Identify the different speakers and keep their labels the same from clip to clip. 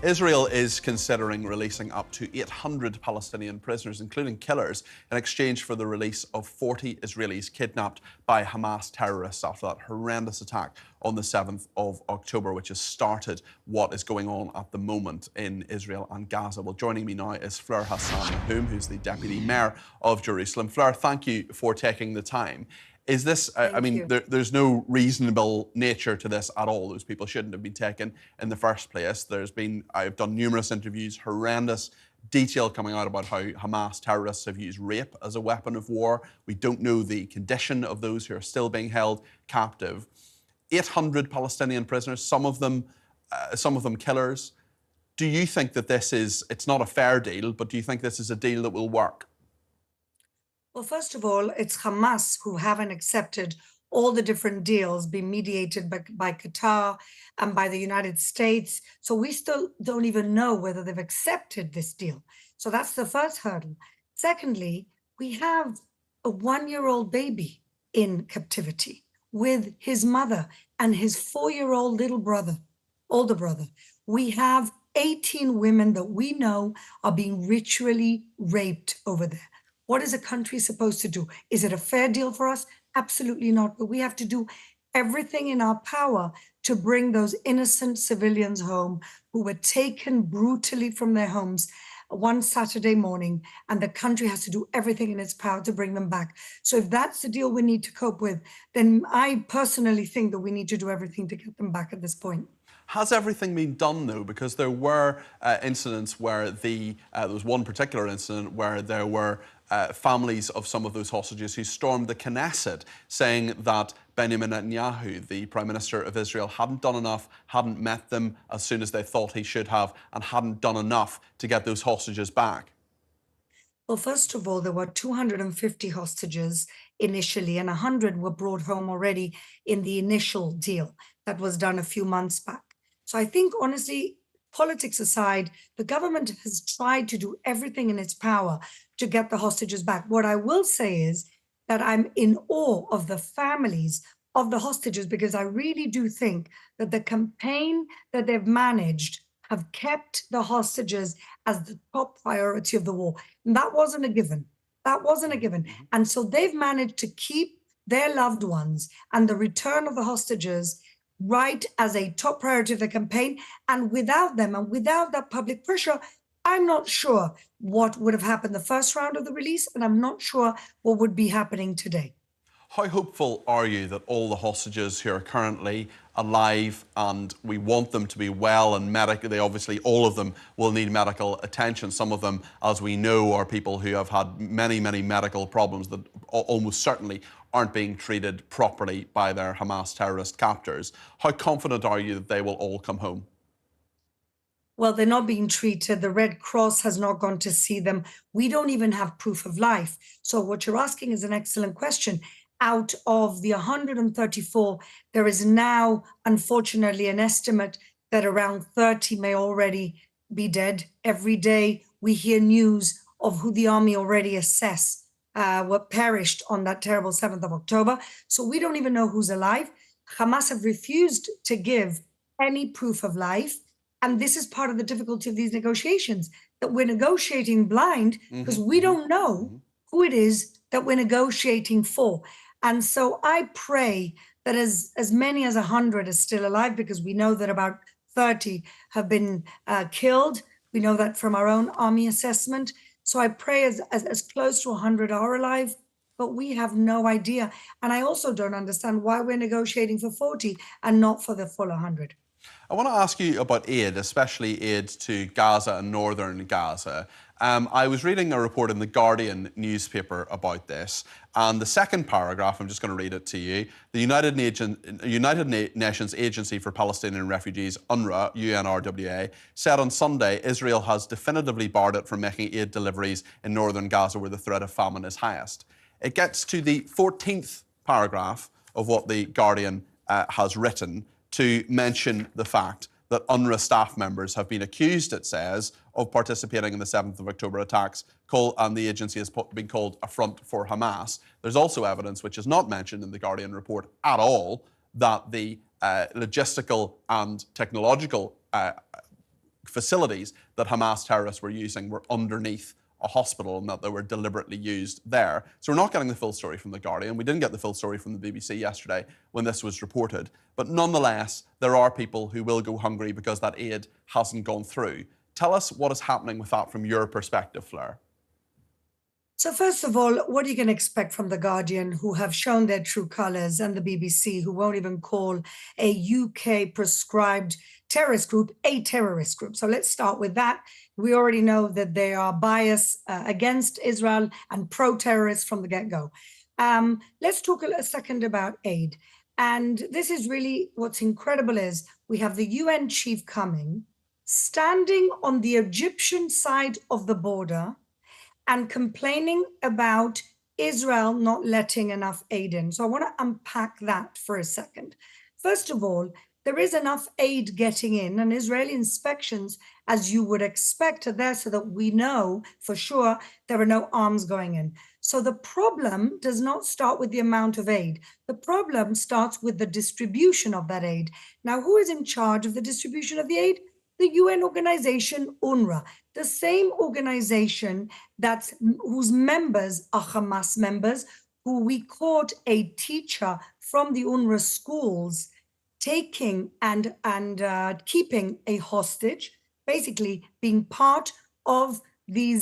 Speaker 1: Israel is considering releasing up to 800 Palestinian prisoners, including killers, in exchange for the release of 40 Israelis kidnapped by Hamas terrorists after that horrendous attack on the 7th of October, which has started what is going on at the moment in Israel and Gaza. Well, joining me now is Fleur Hassan-Nahoum, who's the Deputy Mayor of Jerusalem. Fleur, thank you for taking the time. Is this, there's no reasonable nature to this at all. Those people shouldn't have been taken in the first place. I've done numerous interviews, horrendous detail coming out about how Hamas terrorists have used rape as a weapon of war. We don't know the condition of those who are still being held captive. 800 Palestinian prisoners, some of them killers. Do you think that it's not a fair deal, but do you think this is a deal that will work?
Speaker 2: Well, first of all, it's Hamas who haven't accepted all the different deals being mediated by Qatar and by the United States. So we still don't even know whether they've accepted this deal. So that's the first hurdle. Secondly, we have a 1-year-old baby in captivity with his mother and his 4-year-old little brother, older brother. We have 18 women that we know are being ritually raped over there. What is a country supposed to do? Is it a fair deal for us? Absolutely not. But we have to do everything in our power to bring those innocent civilians home who were taken brutally from their homes one Saturday morning, and the country has to do everything in its power to bring them back. So if that's the deal we need to cope with, then I personally think that we need to do everything to get them back at this point.
Speaker 1: Has everything been done, though? Because there were incidents where there was one particular incident where there were families of some of those hostages who stormed the Knesset, saying that Benjamin Netanyahu, the Prime Minister of Israel, hadn't done enough, hadn't met them as soon as they thought he should have, and hadn't done enough to get those hostages back.
Speaker 2: Well, first of all, there were 250 hostages initially, and 100 were brought home already in the initial deal that was done a few months back. So I think, honestly, politics aside, the government has tried to do everything in its power to get the hostages back. What I will say is that I'm in awe of the families of the hostages, because I really do think that the campaign that they've managed have kept the hostages as the top priority of the war. And that wasn't a given. That wasn't a given. And so they've managed to keep their loved ones and the return of the hostages right as a top priority of the campaign. And without them and without that public pressure, I'm not sure what would have happened the first round of the release, and I'm not sure what would be happening today.
Speaker 1: How hopeful are you that all the hostages who are currently alive, and we want them to be well and medically, obviously all of them will need medical attention. Some of them, as we know, are people who have had many, many medical problems that almost certainly aren't being treated properly by their Hamas terrorist captors. How confident are you that they will all come home?
Speaker 2: Well, they're not being treated. The Red Cross has not gone to see them. We don't even have proof of life. So what you're asking is an excellent question. Out of the 134, there is now, unfortunately, an estimate that around 30 may already be dead. Every day we hear news of who the army already assess were perished on that terrible 7th of October. So we don't even know who's alive. Hamas have refused to give any proof of life. And this is part of the difficulty of these negotiations, that we're negotiating blind because we don't know who it is that we're negotiating for. And so I pray that as many as 100 are still alive, because we know that about 30 have been killed. We know that from our own army assessment. So I pray as close to 100 are alive, but we have no idea. And I also don't understand why we're negotiating for 40 and not for the full 100.
Speaker 1: I want to ask you about aid, especially aid to Gaza and northern Gaza. I was reading a report in the Guardian newspaper about this, and the second paragraph, I'm just going to read it to you. The United Nations Agency for Palestinian Refugees, UNRWA, UNRWA, said on Sunday Israel has definitively barred it from making aid deliveries in northern Gaza where the threat of famine is highest. It gets to the 14th paragraph of what the Guardian has written to mention the fact that UNRWA staff members have been accused, it says, of participating in the 7th of October attacks, and the agency has been called a front for Hamas. There's also evidence, which is not mentioned in the Guardian report at all, that the logistical and technological facilities that Hamas terrorists were using were underneath a hospital and that they were deliberately used there. So we're not getting the full story from The Guardian. We didn't get the full story from the BBC yesterday when this was reported. But nonetheless, there are people who will go hungry because that aid hasn't gone through. Tell us what is happening with that from your perspective, Fleur.
Speaker 2: So first of all, what are you going to expect from The Guardian, who have shown their true colours, and the BBC, who won't even call a UK-prescribed terrorist group a terrorist group? So let's start with that. We already know that they are biased against Israel and pro-terrorist from the get-go. Let's talk a second about aid. And this is really what's incredible is we have the UN chief coming, standing on the Egyptian side of the border and complaining about Israel not letting enough aid in. So I want to unpack that for a second. First of all, there is enough aid getting in, and Israeli inspections, as you would expect, are there so that we know for sure there are no arms going in. So the problem does not start with the amount of aid. The problem starts with the distribution of that aid. Now, who is in charge of the distribution of the aid? The UN organization UNRWA, the same organization whose members are Hamas members, who we caught a teacher from the UNRWA schools taking and keeping a hostage, basically being part of the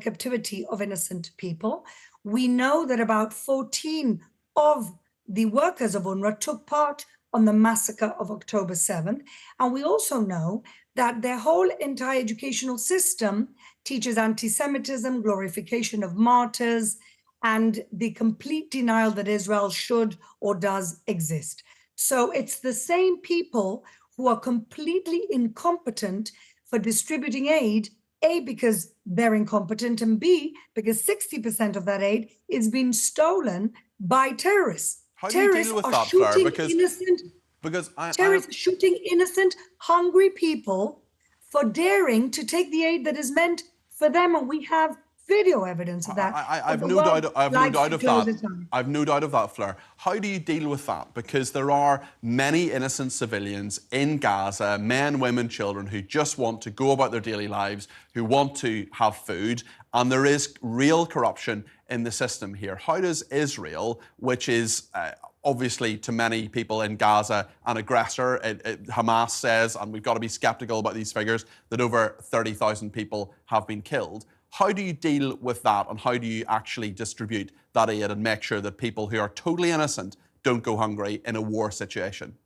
Speaker 2: captivity of innocent people. We know that about 14 of the workers of UNRWA took part on the massacre of October 7th. And we also know that their whole entire educational system teaches anti-Semitism, glorification of martyrs, and the complete denial that Israel should or does exist. So it's the same people who are completely incompetent for distributing aid, A, because they're incompetent, and B, because 60% of that aid is being stolen by terrorists.
Speaker 1: How do you deal with that, Fleur?
Speaker 2: Terrorists shooting innocent, hungry people for daring to take the aid that is meant for them, and we have video evidence of that.
Speaker 1: I've no doubt of that, Fleur. How do you deal with that? Because there are many innocent civilians in Gaza, men, women, children, who just want to go about their daily lives, who want to have food, and there is real corruption in the system here. How does Israel, which is obviously to many people in Gaza an aggressor, Hamas says, and we've got to be sceptical about these figures, that over 30,000 people have been killed. How do you deal with that, and how do you actually distribute that aid and make sure that people who are totally innocent don't go hungry in a war situation?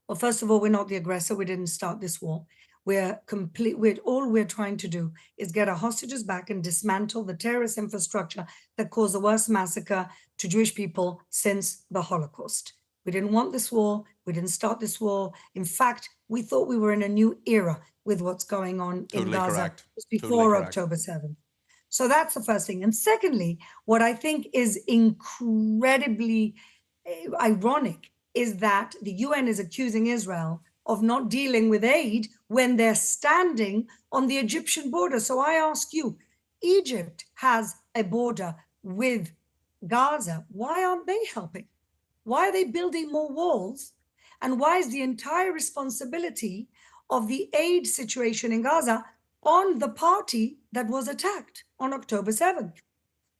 Speaker 2: Well, first of all, we're not the aggressor. We didn't start this war. All we're trying to do is get our hostages back and dismantle the terrorist infrastructure that caused the worst massacre to Jewish people since the Holocaust. We didn't want this war. We didn't start this war. In fact, we thought we were in a new era with what's going on in Gaza before October 7th. So that's the first thing. And secondly, what I think is incredibly ironic is that the UN is accusing Israel of not dealing with aid when they're standing on the Egyptian border. So I ask you, Egypt has a border with Gaza. Why aren't they helping? Why are they building more walls? And why is the entire responsibility of the aid situation in Gaza on the party that was attacked on October 7th?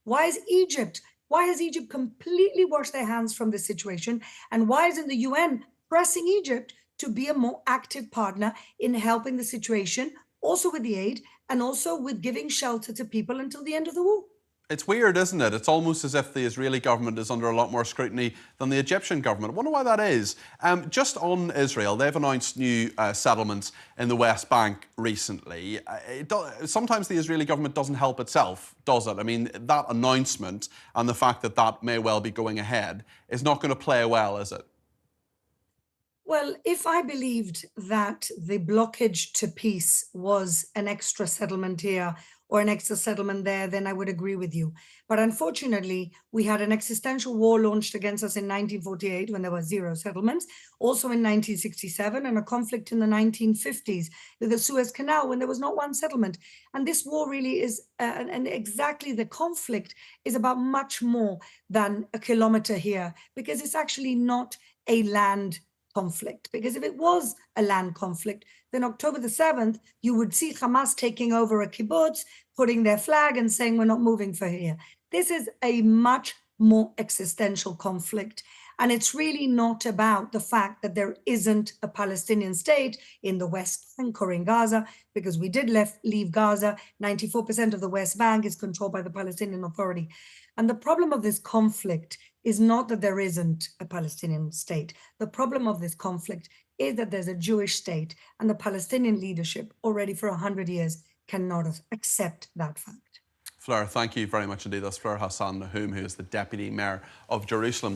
Speaker 2: Why has Egypt completely washed their hands from this situation? And why isn't the UN pressing Egypt to be a more active partner in helping the situation, also with the aid and also with giving shelter to people until the end of the war?
Speaker 1: It's weird, isn't it? It's almost as if the Israeli government is under a lot more scrutiny than the Egyptian government. I wonder why that is. Just on Israel, they've announced new settlements in the West Bank recently. Sometimes the Israeli government doesn't help itself, does it? I mean, that announcement and the fact that that may well be going ahead is not going to play well, is it?
Speaker 2: Well, if I believed that the blockage to peace was an extra settlement here or an extra settlement there, then I would agree with you. But unfortunately, we had an existential war launched against us in 1948 when there were 0 settlements, also in 1967, and a conflict in the 1950s with the Suez Canal when there was not one settlement. And this war really is, and exactly the conflict is about much more than a kilometer here, because it's actually not a land conflict. Because if it was a land conflict, then October the 7th, you would see Hamas taking over a kibbutz, putting their flag and saying, we're not moving for here. This is a much more existential conflict. And it's really not about the fact that there isn't a Palestinian state in the West Bank or in Gaza, because we did leave Gaza. 94% of the West Bank is controlled by the Palestinian Authority. And the problem of this conflict is not that there isn't a Palestinian state. The problem of this conflict is that there's a Jewish state, and the Palestinian leadership already for 100 years cannot accept that fact.
Speaker 1: Fleur, thank you very much indeed. That's Fleur Hassan-Nahoum, who is the Deputy Mayor of Jerusalem.